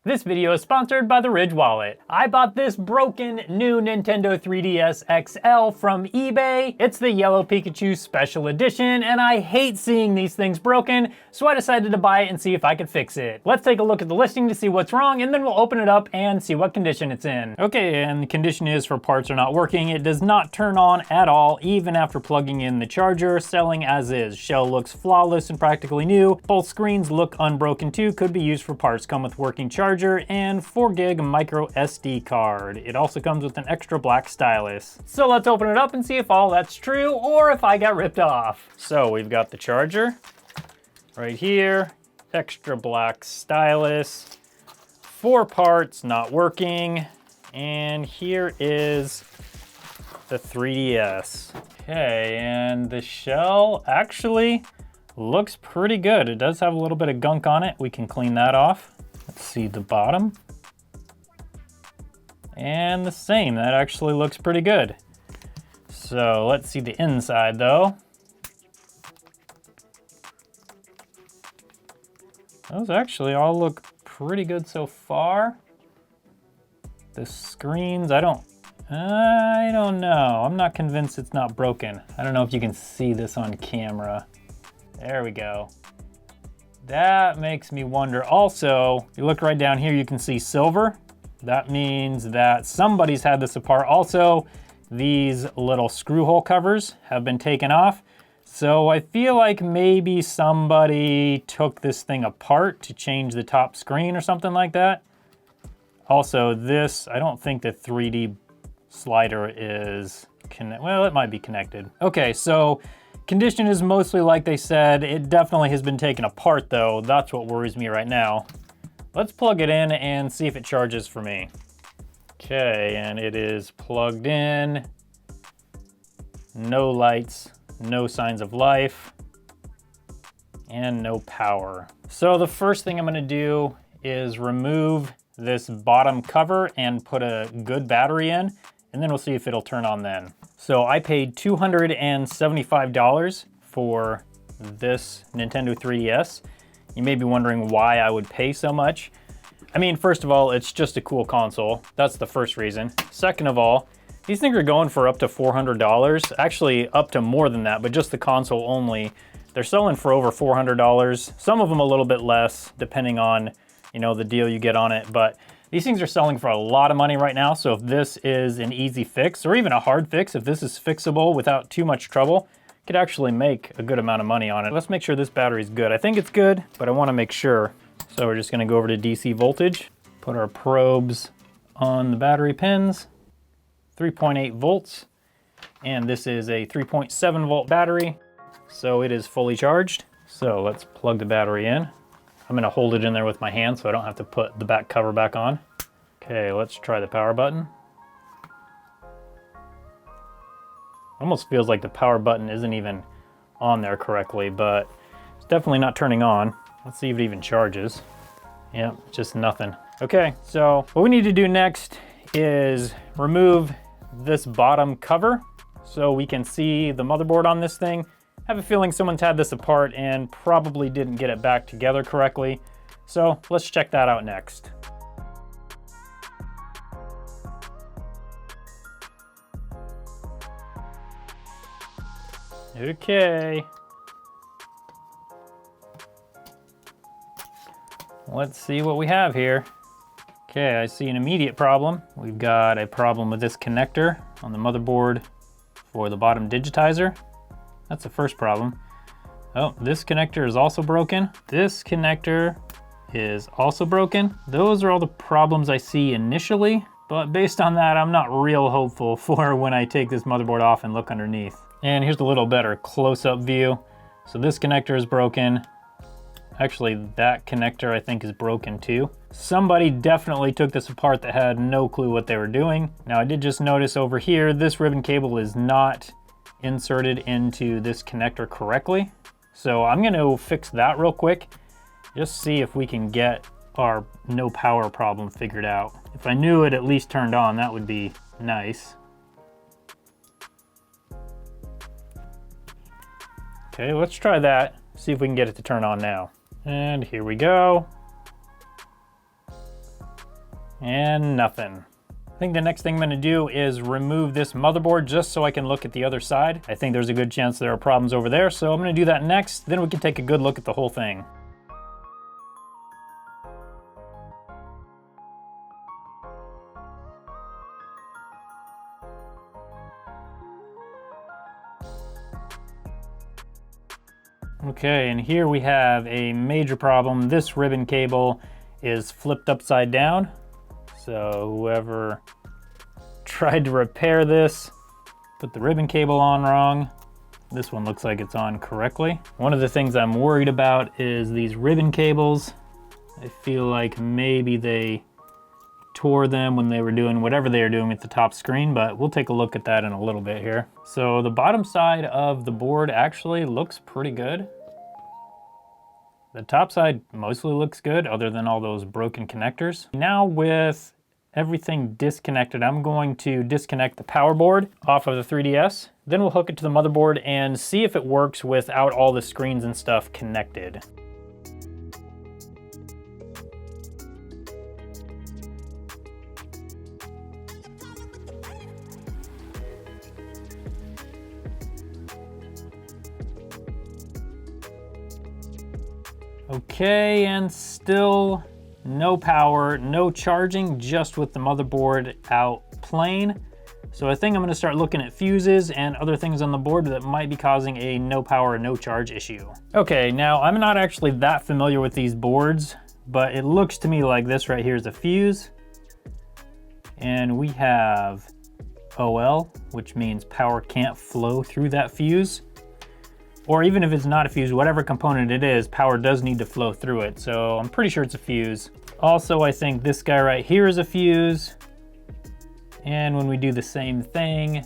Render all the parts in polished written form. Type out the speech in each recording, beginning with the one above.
This video is sponsored by the Ridge Wallet. I bought this broken new Nintendo 3DS XL from eBay. It's the yellow Pikachu special edition, and I hate seeing these things broken, so I decided to buy it and see if I could fix it. Let's take a look at the listing to see what's wrong, and then we'll open it up and see what condition it's in. Okay, and the condition is for parts are not working. It does not turn on at all, even after plugging in the charger, selling as is. Shell looks flawless and practically new. Both screens look unbroken too, could be used for parts. Come with working charger and 4 gig micro SD card. It also comes with an extra black stylus. So let's open it up and see if all that's true or if I got ripped off. So we've got the charger right here, extra black stylus, 4 parts not working, and here is the 3DS. Okay, and the shell actually looks pretty good. It does have a little bit of gunk on it. We can clean that off. Let's see the bottom. And the same, that actually looks pretty good. So let's see the inside though. Those actually all look pretty good so far. The screens, I don't know. I'm not convinced it's not broken. I don't know if you can see this on camera. There we go. That makes me wonder. Also, you look right down here, you can see silver. That means that somebody's had this apart. Also, these little screw hole covers have been taken off. So I feel like maybe somebody took this thing apart to change the top screen or something like that. Also, this, I don't think the 3D slider is well, it might be connected. Okay, so condition is mostly like they said. It definitely has been taken apart though. That's what worries me right now. Let's plug it in and see if it charges for me. Okay, and it is plugged in. No lights, no signs of life, and no power. So the first thing I'm gonna do is remove this bottom cover and put a good battery in, and then we'll see if it'll turn on then. So I paid $275 for this Nintendo 3DS. You may be wondering why I would pay so much. I mean, first of all, it's just a cool console. That's the first reason. Second of all, these things are going for up to $400. Actually, up to more than that, but just the console only. They're selling for over $400. Some of them a little bit less, depending on, you know, the deal you get on it. But these things are selling for a lot of money right now. So if this is an easy fix, or even a hard fix, if this is fixable without too much trouble, could actually make a good amount of money on it. Let's make sure this battery's good. I think it's good, but I want to make sure. So we're just going to go over to DC voltage, put our probes on the battery pins, 3.8 volts, and this is a 3.7 volt battery, so it is fully charged. So let's plug the battery in. I'm going to hold it in there with my hand so I don't have to put the back cover back on. Okay, let's try the power button. Almost feels like the power button isn't even on there correctly, but it's definitely not turning on. Let's see if it even charges. Yep, just nothing. Okay, so what we need to do next is remove this bottom cover so we can see the motherboard on this thing. I have a feeling someone's had this apart and probably didn't get it back together correctly. So let's check that out next. Okay. Let's see what we have here. Okay, I see an immediate problem. We've got a problem with this connector on the motherboard for the bottom digitizer. That's the first problem. Oh, this connector is also broken. This connector is also broken. Those are all the problems I see initially, but based on that, I'm not real hopeful for when I take this motherboard off and look underneath. And here's a little better close-up view. So this connector is broken. Actually, that connector I think is broken too. Somebody definitely took this apart that had no clue what they were doing. Now I did just notice over here, this ribbon cable is not inserted into this connector correctly. So I'm gonna fix that real quick. Just see if we can get our no power problem figured out. If I knew it at least turned on, that would be nice. Okay, let's try that. See if we can get it to turn on now. And here we go. And nothing. I think the next thing I'm gonna do is remove this motherboard just so I can look at the other side. I think there's a good chance there are problems over there, so I'm gonna do that next, then we can take a good look at the whole thing. Okay, and here we have a major problem. This ribbon cable is flipped upside down. So whoever tried to repair this, put the ribbon cable on wrong. This one looks like it's on correctly. One of the things I'm worried about is these ribbon cables. I feel like maybe they tore them when they were doing whatever they were doing with the top screen, but we'll take a look at that in a little bit here. So the bottom side of the board actually looks pretty good. The top side mostly looks good other than all those broken connectors. Now with everything disconnected, I'm going to disconnect the power board off of the 3DS. Then we'll hook it to the motherboard and see if it works without all the screens and stuff connected. Okay, and still no power, no charging, just with the motherboard out plain. So I think I'm gonna start looking at fuses and other things on the board that might be causing a no power, no charge issue. Okay, now I'm not actually that familiar with these boards, but it looks to me like this right here is a fuse. And we have OL, which means power can't flow through that fuse. Or even if it's not a fuse, whatever component it is, power does need to flow through it. So I'm pretty sure it's a fuse. Also, I think this guy right here is a fuse. And when we do the same thing,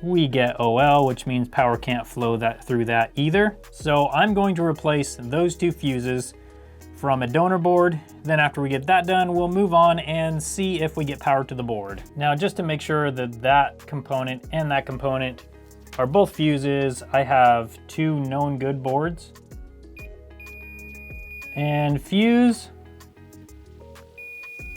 we get OL, which means power can't flow through that either. So I'm going to replace those two fuses from a donor board. Then after we get that done, we'll move on and see if we get power to the board. Now, just to make sure that that component and that component are both fuses, I have two known good boards. And fuse,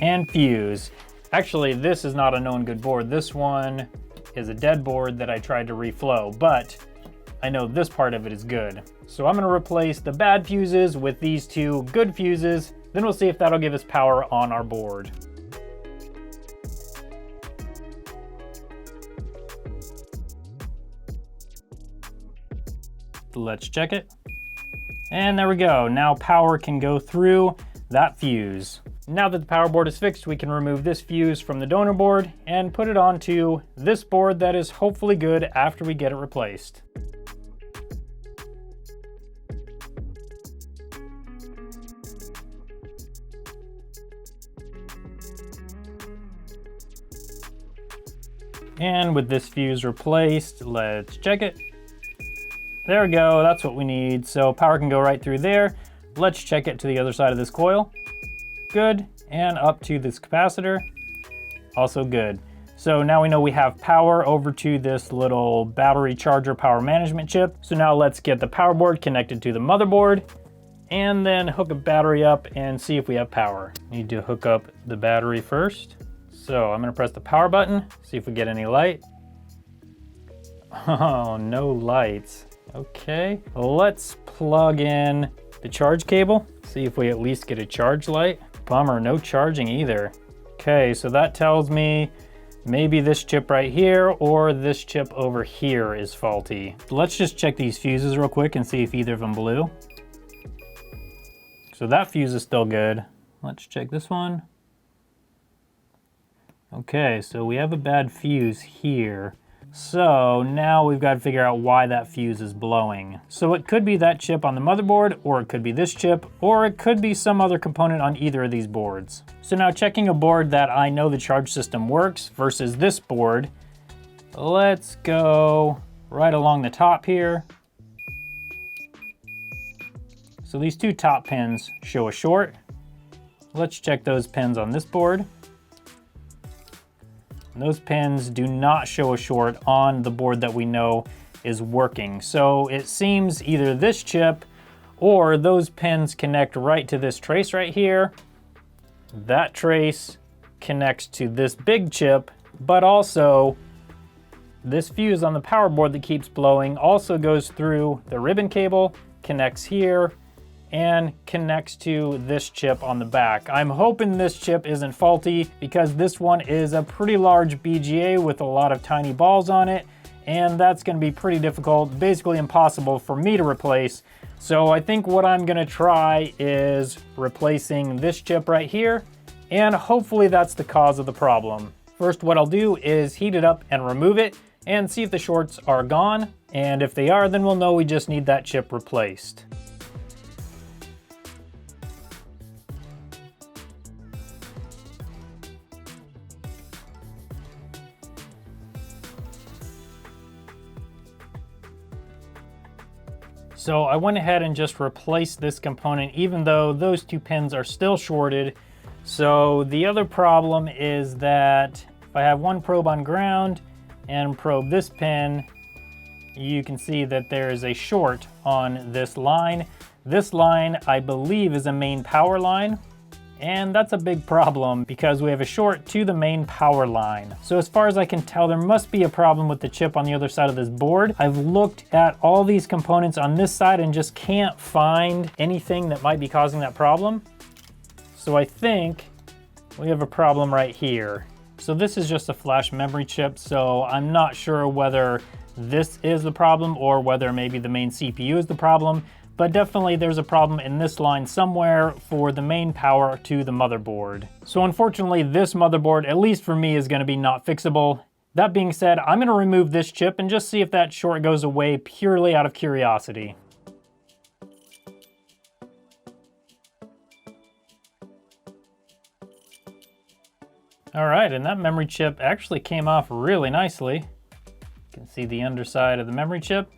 and fuse. Actually, this is not a known good board. This one is a dead board that I tried to reflow, but I know this part of it is good. So I'm gonna replace the bad fuses with these two good fuses, then we'll see if that'll give us power on our board. Let's check it. And there we go. Now power can go through that fuse. Now that the power board is fixed, we can remove this fuse from the donor board and put it onto this board that is hopefully good after we get it replaced. And with this fuse replaced, let's check it. There we go, that's what we need. So power can go right through there. Let's check it to the other side of this coil. Good, and up to this capacitor. Also good. So now we know we have power over to this little battery charger power management chip. So now let's get the power board connected to the motherboard and then hook a battery up and see if we have power. Need to hook up the battery first. So I'm gonna press the power button, see if we get any light. Oh, no lights. Okay, let's plug in the charge cable, see if we at least get a charge light. Bummer, no charging either. Okay, so that tells me maybe this chip right here or this chip over here is faulty. Let's just check these fuses real quick and see if either of them blew. So that fuse is still good. Let's check this one. Okay, so we have a bad fuse here. So now we've got to figure out why that fuse is blowing. So it could be that chip on the motherboard, or it could be this chip, or it could be some other component on either of these boards. So now checking a board that I know the charge system works versus this board, let's go right along the top here. So these two top pins show a short. Let's check those pins on this board. Those pins do not show a short on the board that we know is working. So it seems either this chip or those pins connect right to this trace right here. That trace connects to this big chip, but also this fuse on the power board that keeps blowing also goes through the ribbon cable, connects here, and connects to this chip on the back. I'm hoping this chip isn't faulty because this one is a pretty large BGA with a lot of tiny balls on it, and that's gonna be pretty difficult, basically impossible for me to replace. So I think what I'm gonna try is replacing this chip right here, and hopefully that's the cause of the problem. First, what I'll do is heat it up and remove it and see if the shorts are gone. And if they are, then we'll know we just need that chip replaced. So I went ahead and just replaced this component, even though those two pins are still shorted. So the other problem is that if I have one probe on ground and probe this pin, you can see that there is a short on this line. This line, I believe, is a main power line. And that's a big problem because we have a short to the main power line. So as far as I can tell, there must be a problem with the chip on the other side of this board. I've looked at all these components on this side and just can't find anything that might be causing that problem. So I think we have a problem right here. So this is just a flash memory chip, so I'm not sure whether this is the problem or whether maybe the main CPU is the problem. But definitely there's a problem in this line somewhere for the main power to the motherboard. So unfortunately, this motherboard, at least for me, is gonna be not fixable. That being said, I'm gonna remove this chip and just see if that short goes away purely out of curiosity. All right, and that memory chip actually came off really nicely. You can see the underside of the memory chip.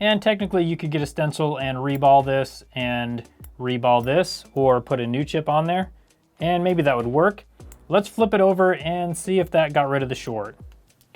And technically you could get a stencil and reball this and reball this, or put a new chip on there, and maybe that would work. Let's flip it over and see if that got rid of the short.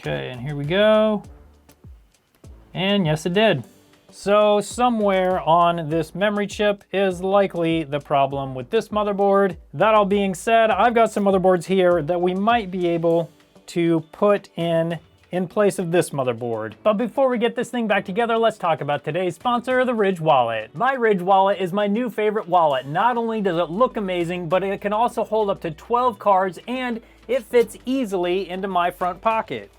Okay, and here we go. And yes, it did. So somewhere on this memory chip is likely the problem with this motherboard. That all being said, I've got some motherboards here that we might be able to put in place of this motherboard. But before we get this thing back together, let's talk about today's sponsor, the Ridge Wallet. My Ridge Wallet is my new favorite wallet. Not only does it look amazing, but it can also hold up to 12 cards and it fits easily into my front pocket.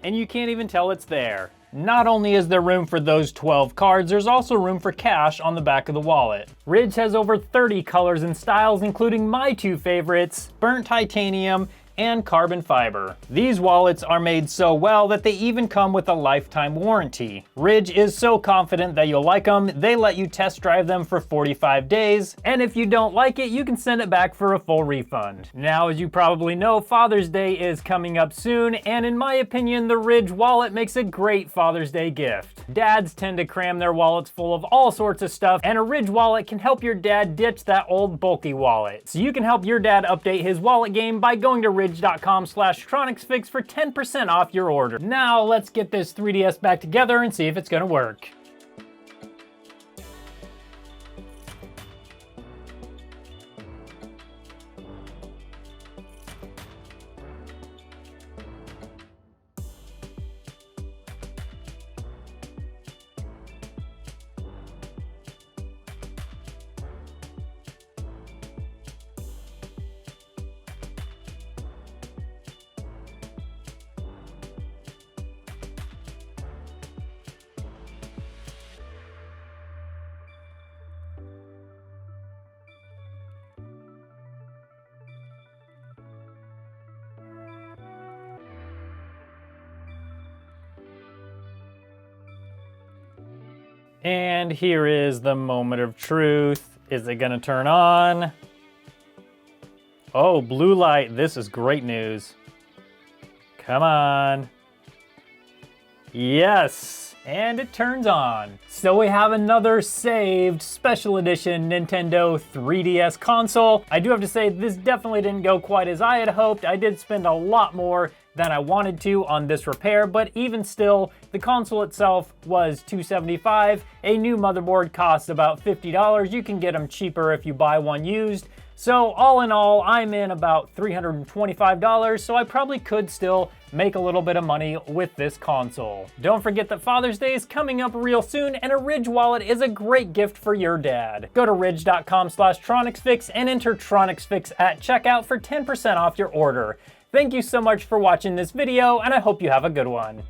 And you can't even tell it's there. Not only is there room for those 12 cards, there's also room for cash on the back of the wallet. Ridge has over 30 colors and styles, including my two favorites, burnt titanium and carbon fiber. These wallets are made so well that they even come with a lifetime warranty. Ridge is so confident that you'll like them, they let you test drive them for 45 days, and if you don't like it, you can send it back for a full refund. Now, as you probably know, Father's Day is coming up soon, and in my opinion, the Ridge wallet makes a great Father's Day gift. Dads tend to cram their wallets full of all sorts of stuff, and a Ridge wallet can help your dad ditch that old bulky wallet. So you can help your dad update his wallet game by going to ridge.com/TronicsFix for 10% off your order. Now let's get this 3DS back together and see if it's gonna work. And here is the moment of truth. Is it gonna turn on? Oh, blue light, this is great news. Come on. Yes, and it turns on. So we have another saved special edition Nintendo 3DS console. I do have to say, this definitely didn't go quite as I had hoped. I did spend a lot more than I wanted to on this repair, but even still, the console itself was $275. A new motherboard costs about $50. You can get them cheaper if you buy one used. So all in all, I'm in about $325, so I probably could still make a little bit of money with this console. Don't forget that Father's Day is coming up real soon, and a Ridge wallet is a great gift for your dad. Go to ridge.com/TronicsFix and enter TronicsFix at checkout for 10% off your order. Thank you so much for watching this video, and I hope you have a good one.